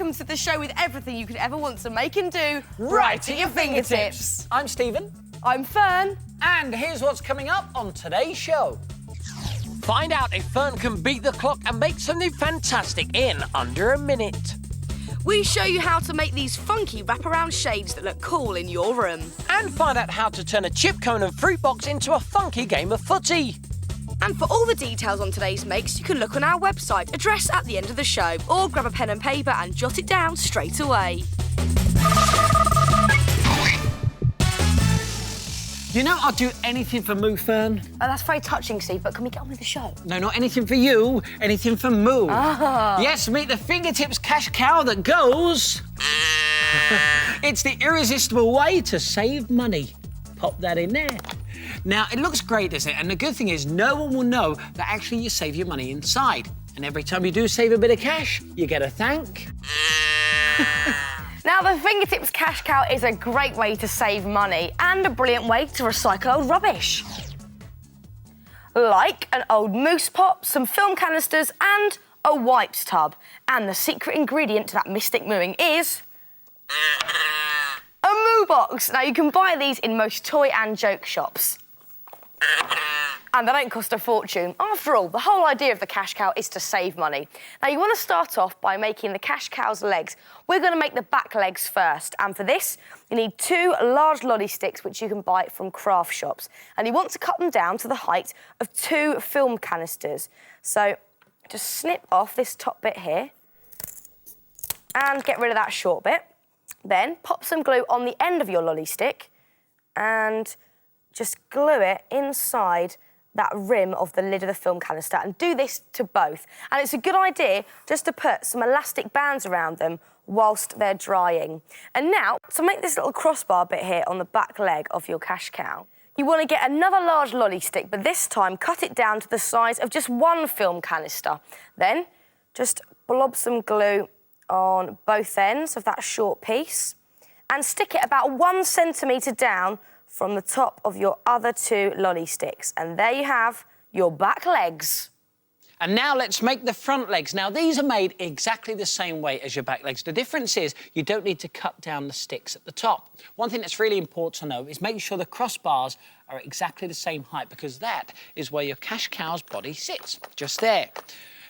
comes to the show with everything you could ever want to make and do right at your fingertips. I'm Stephen. I'm Fern. And here's what's coming up on today's show. Find out if Fern can beat the clock and make something fantastic in under a minute. We show you how to make these funky wraparound shades that look cool in your room. And find out how to turn a chip cone and fruit box into a funky game of footy. And for all the details on today's makes, you can look on our website, address at the end of the show, or grab a pen and paper and jot it down straight away. You know I'd do anything for Moo, Fern. That's very touching, Steve, but can we get on with the show? No, not anything for you, anything for Moo. Ah. Yes, meet the fingertips cash cow that goes... It's the irresistible way to save money. Pop that in there. Now, it looks great, doesn't it? And the good thing is no one will know that actually you save your money inside. And every time you do save a bit of cash, you get a thank. Now, the Fingertips Cash Cow is a great way to save money and a brilliant way to recycle old rubbish. Like an old moose pot, some film canisters and a wipes tub. And the secret ingredient to that mystic mooing is... a moo box. Now, you can buy these in most toy and joke shops. And they don't cost a fortune. After all, the whole idea of the cash cow is to save money. Now, you want to start off by making the cash cow's legs. We're going to make the back legs first. And for this, you need 2 large lolly sticks, which you can buy from craft shops. And you want to cut them down to the height of 2 film canisters. So just snip off this top bit here and get rid of that short bit. Then pop some glue on the end of your lolly stick and just glue it inside that rim of the lid of the film canister, and do this to both. And it's a good idea just to put some elastic bands around them whilst they're drying. And now, to make this little crossbar bit here on the back leg of your cash cow, you want to get another large lolly stick, but this time cut it down to the size of just 1 film canister. Then just blob some glue on both ends of that short piece and stick it about 1 centimetre down from the top of your other 2 lolly sticks. And there you have your back legs. And now let's make the front legs. Now, these are made exactly the same way as your back legs. The difference is you don't need to cut down the sticks at the top. One thing that's really important to know is making sure the crossbars are exactly the same height, because that is where your cash cow's body sits, just there.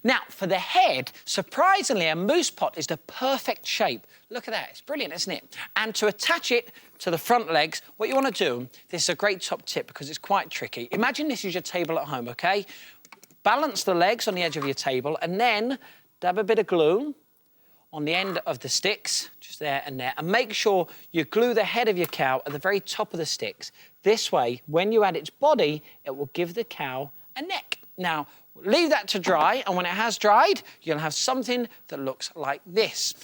Now, for the head, surprisingly, a moose pot is the perfect shape. Look at that, it's brilliant, isn't it? And to attach it to the front legs, what you want to do, this is a great top tip because it's quite tricky. Imagine this is your table at home, OK? Balance the legs on the edge of your table and then dab a bit of glue on the end of the sticks, just there and there, and make sure you glue the head of your cow at the very top of the sticks. This way, when you add its body, it will give the cow a neck. Now, leave that to dry, and when it has dried, you'll have something that looks like this.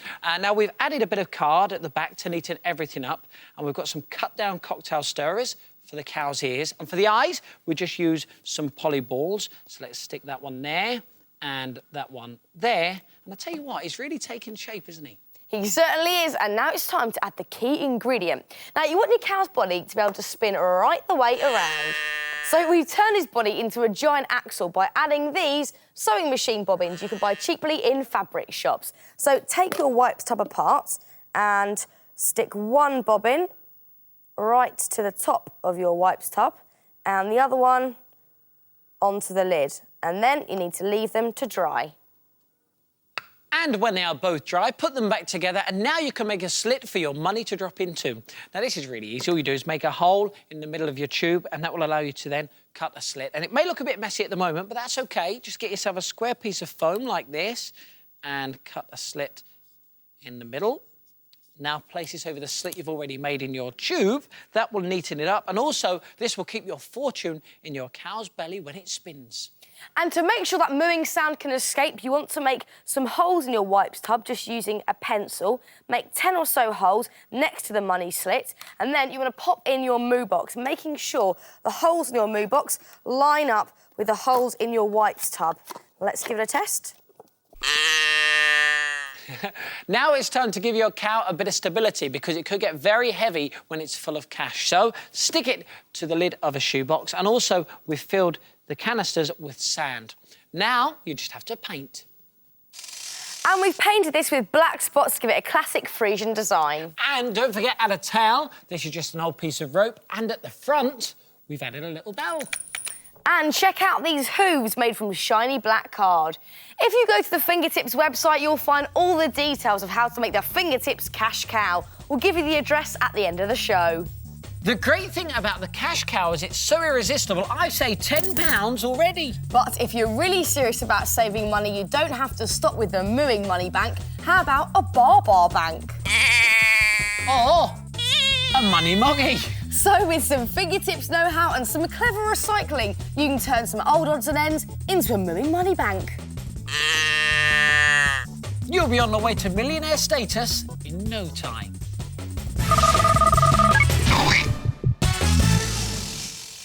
Now, we've added a bit of card at the back to neaten everything up, and we've got some cut-down cocktail stirrers for the cow's ears. And for the eyes, we just use some poly balls. So let's stick that one there and that one there. And I tell you what, he's really taking shape, isn't he? He certainly is, and now it's time to add the key ingredient. Now, you want your cow's body to be able to spin right the way around. So we've turned his body into a giant axle by adding these sewing machine bobbins you can buy cheaply in fabric shops. So take your wipes tub apart and stick 1 bobbin right to the top of your wipes tub and the other one onto the lid. And then you need to leave them to dry. And when they are both dry, put them back together, and now you can make a slit for your money to drop into. Now, this is really easy. All you do is make a hole in the middle of your tube, and that will allow you to then cut a slit. And it may look a bit messy at the moment, but that's OK. Just get yourself a square piece of foam like this and cut a slit in the middle. Now place this over the slit you've already made in your tube. That will neaten it up, and also this will keep your fortune in your cow's belly when it spins. And to make sure that mooing sound can escape, you want to make some holes in your wipes tub just using a pencil. Make 10 or so holes next to the money slit, and then you want to pop in your moo box, making sure the holes in your moo box line up with the holes in your wipes tub. Let's give it a test. Now it's time to give your cow a bit of stability, because it could get very heavy when it's full of cash. So stick it to the lid of a shoebox, and also we've filled the canisters with sand. Now you just have to paint. And we've painted this with black spots to give it a classic Frisian design. And don't forget, add a tail. This is just an old piece of rope. And at the front, we've added a little bell. And check out these hooves made from shiny black card. If you go to the Fingertips website, you'll find all the details of how to make the Fingertips cash cow. We'll give you the address at the end of the show. The great thing about the cash cow is it's so irresistible. I say £10 already. But if you're really serious about saving money, you don't have to stop with the mooing money bank. How about a bar bank? Or a money moggy. So with some Fingertips know-how and some clever recycling, you can turn some old odds and ends into a mooing money bank. You'll be on the way to millionaire status in no time.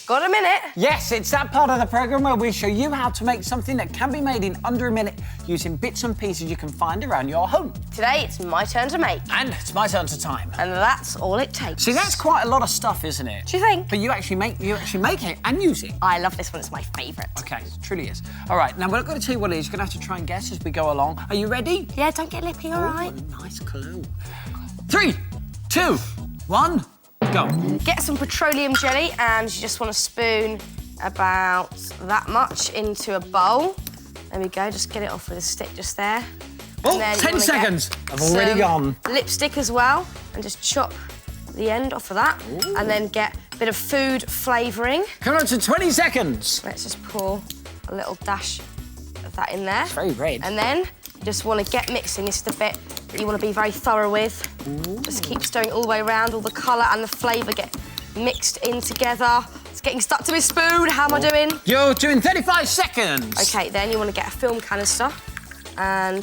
Got a minute? Yes, it's that part of the programme where we show you how to make something that can be made in under a minute using bits and pieces you can find around your home. Today, it's my turn to make. And it's my turn to time. And that's all it takes. See, that's quite a lot of stuff, isn't it? Do you think? But you actually make it and use it. I love this one, it's my favourite. OK, it truly is. All right, now we're not going to tell you what it is. You're going to have to try and guess as we go along. Are you ready? Yeah, don't get lippy, all right? What a nice clue. 3, 2, 1, go. Get some petroleum jelly and you just want to spoon about that much into a bowl. There we go, just get it off with a stick just there. Oh, 10 seconds. I've already gone. Lipstick as well, and just chop the end off of that. Ooh. And then get a bit of food flavouring. Coming up to 20 seconds. Let's just pour a little dash of that in there. It's very red. And then you just want to get mixing. This is the bit that you want to be very thorough with. Ooh. Just keep stirring all the way around, all the colour and the flavour get mixed in together. It's getting stuck to my spoon. How am I doing? You're doing 35 seconds. OK, then you want to get a film canister and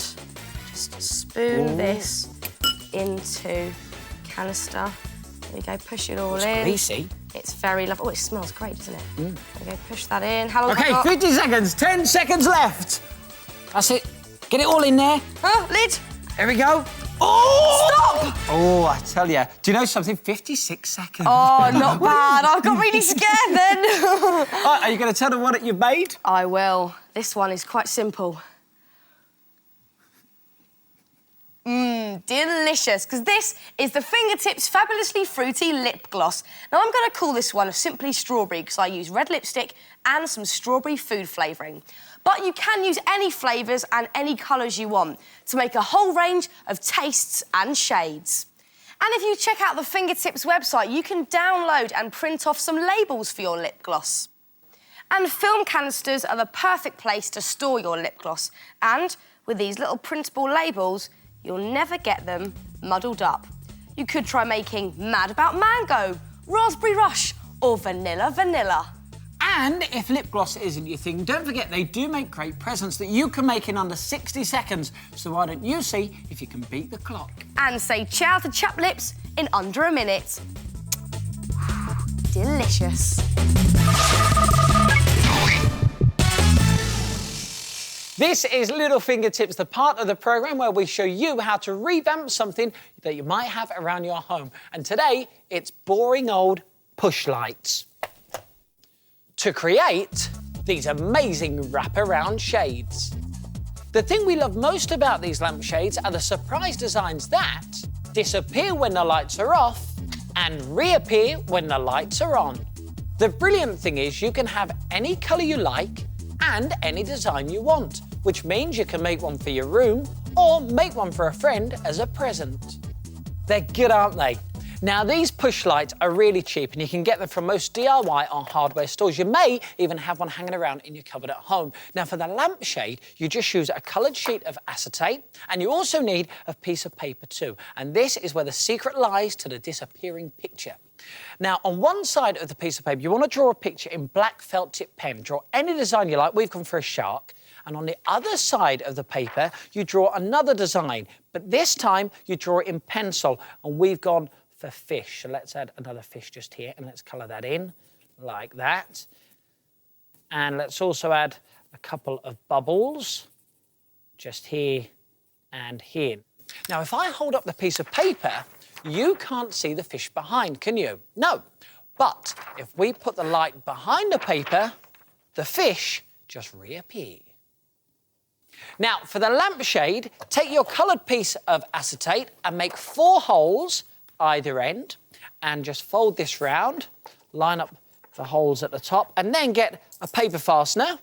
just spoon this into canister. There you go, push it all in. It's greasy. It's very lovely. Oh, it smells great, doesn't it? There you go, push that in. How long have I OK, got? 50 seconds, 10 seconds left. That's it. Get it all in there. Lid. Here we go. Oh! Stop! Oh, I tell you. Do you know something? 56 seconds. Oh, not bad. I got really scared then. Right, are you going to tell them what you've made? I will. This one is quite simple. Delicious, because this is the Fingertips Fabulously Fruity Lip Gloss. Now, I'm going to call this one Simply Strawberry because I use red lipstick and some strawberry food flavouring. But you can use any flavours and any colours you want to make a whole range of tastes and shades. And if you check out the Fingertips website, you can download and print off some labels for your lip gloss. And film canisters are the perfect place to store your lip gloss. And with these little printable labels, you'll never get them muddled up. You could try making Mad About Mango, Raspberry Rush, or Vanilla. And if lip gloss isn't your thing, don't forget they do make great presents that you can make in under 60 seconds. So why don't you see if you can beat the clock? And say ciao to chapped lips in under a minute. Delicious. This is Little Fingertips, the part of the programme where we show you how to revamp something that you might have around your home. And today, it's boring old push lights. To create these amazing wraparound shades. The thing we love most about these lampshades are the surprise designs that disappear when the lights are off and reappear when the lights are on. The brilliant thing is you can have any colour you like and any design you want, which means you can make one for your room or make one for a friend as a present. They're good, aren't they? Now, these push lights are really cheap and you can get them from most DIY or hardware stores. You may even have one hanging around in your cupboard at home. Now, for the lampshade, you just use a coloured sheet of acetate and you also need a piece of paper too. And this is where the secret lies to the disappearing picture. Now, on one side of the piece of paper, you want to draw a picture in black felt tip pen. Draw any design you like. We've gone for a shark. And on the other side of the paper, you draw another design. But this time, you draw it in pencil. And we've gone for fish. So let's add another fish just here and let's colour that in like that. And let's also add a couple of bubbles just here and here. Now, if I hold up the piece of paper, you can't see the fish behind, can you? No. But if we put the light behind the paper, the fish just reappear. Now, for the lampshade, take your coloured piece of acetate and make 4 holes either end, and just fold this round, line up the holes at the top, and then get a paper fastener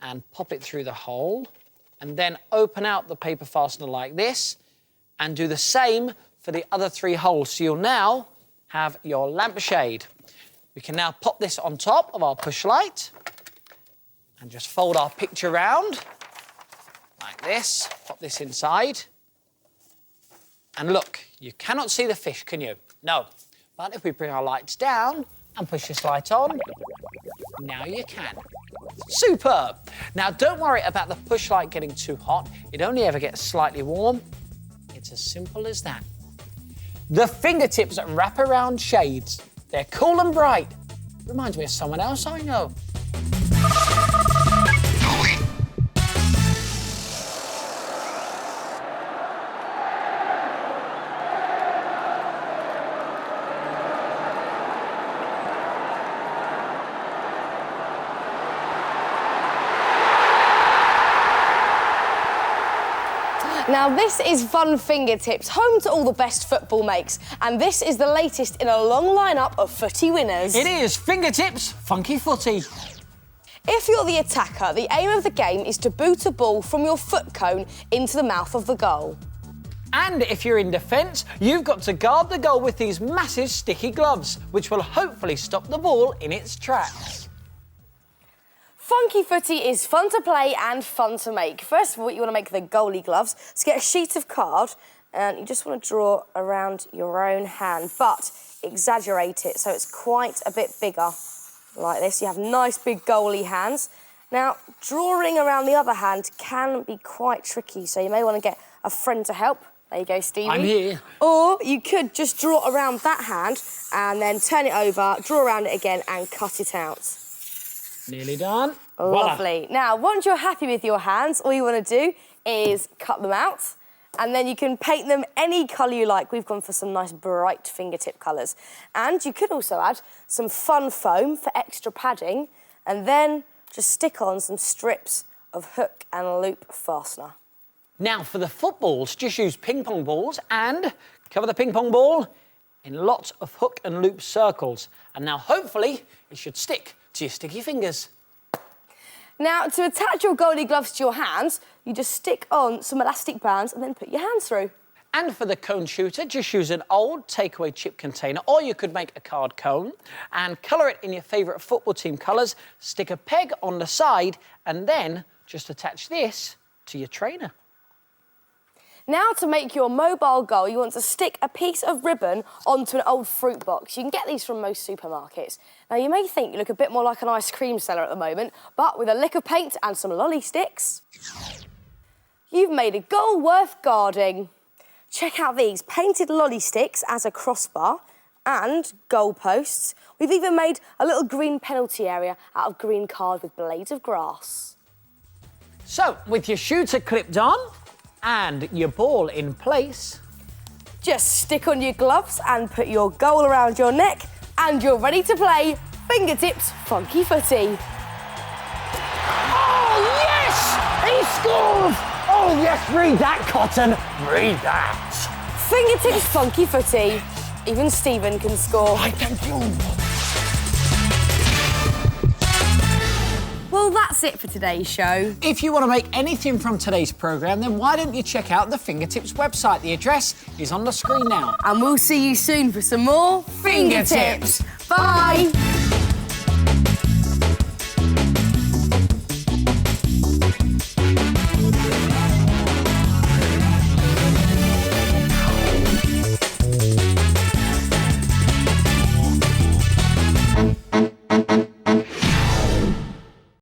and pop it through the hole, and then open out the paper fastener like this, and do the same for the other 3 holes. So you'll now have your lampshade. We can now pop this on top of our push light and just fold our picture round like this, pop this inside. And look, you cannot see the fish, can you? No. But if we bring our lights down and push this light on, now you can. Superb. Now, don't worry about the push light getting too hot. It only ever gets slightly warm. It's as simple as that. The fingertips wraparound shades. They're cool and bright. Reminds me of someone else I know. Now this is Fun Fingertips, home to all the best football makes, and this is the latest in a long lineup of footy winners. It is Fingertips Funky Footy. If you're the attacker, the aim of the game is to boot a ball from your foot cone into the mouth of the goal. And if you're in defence, you've got to guard the goal with these massive sticky gloves, which will hopefully stop the ball in its tracks. Funky footy is fun to play and fun to make. First of all, you want to make the goalie gloves. So get a sheet of card and you just want to draw around your own hand, but exaggerate it so it's quite a bit bigger, like this. You have nice big goalie hands. Now, drawing around the other hand can be quite tricky, so you may want to get a friend to help. There you go, Stevie. I'm here. Or you could just draw around that hand and then turn it over, draw around it again and cut it out. Nearly done. Lovely. Voila. Now, once you're happy with your hands, all you want to do is cut them out, and then you can paint them any colour you like. We've gone for some nice bright fingertip colours. And you could also add some fun foam for extra padding, and then just stick on some strips of hook and loop fastener. Now, for the footballs, just use ping pong balls and cover the ping pong ball in lots of hook and loop circles. And now, hopefully, it should stick to your sticky fingers. Now, to attach your goalie gloves to your hands, you just stick on some elastic bands and then put your hands through. And for the cone shooter, just use an old takeaway chip container, or you could make a card cone and colour it in your favourite football team colours, stick a peg on the side, and then just attach this to your trainer. Now, to make your mobile goal, you want to stick a piece of ribbon onto an old fruit box. You can get these from most supermarkets. Now, you may think you look a bit more like an ice cream seller at the moment, but with a lick of paint and some lolly sticks, you've made a goal worth guarding. Check out these painted lolly sticks as a crossbar and goal posts. We've even made a little green penalty area out of green card with blades of grass. So, with your shooter clipped on and your ball in place, just stick on your gloves and put your goal around your neck, and you're ready to play Fingertips Funky Footy. oh yes, he scored! Oh yes, read that, Cotton, read that. Fingertips Funky Footy. Even Stephen can score. I thank you. Well, that's it for today's show. If you want to make anything from today's programme, then why don't you check out the Fingertips website? The address is on the screen now. And we'll see you soon for some more Fingertips. Bye.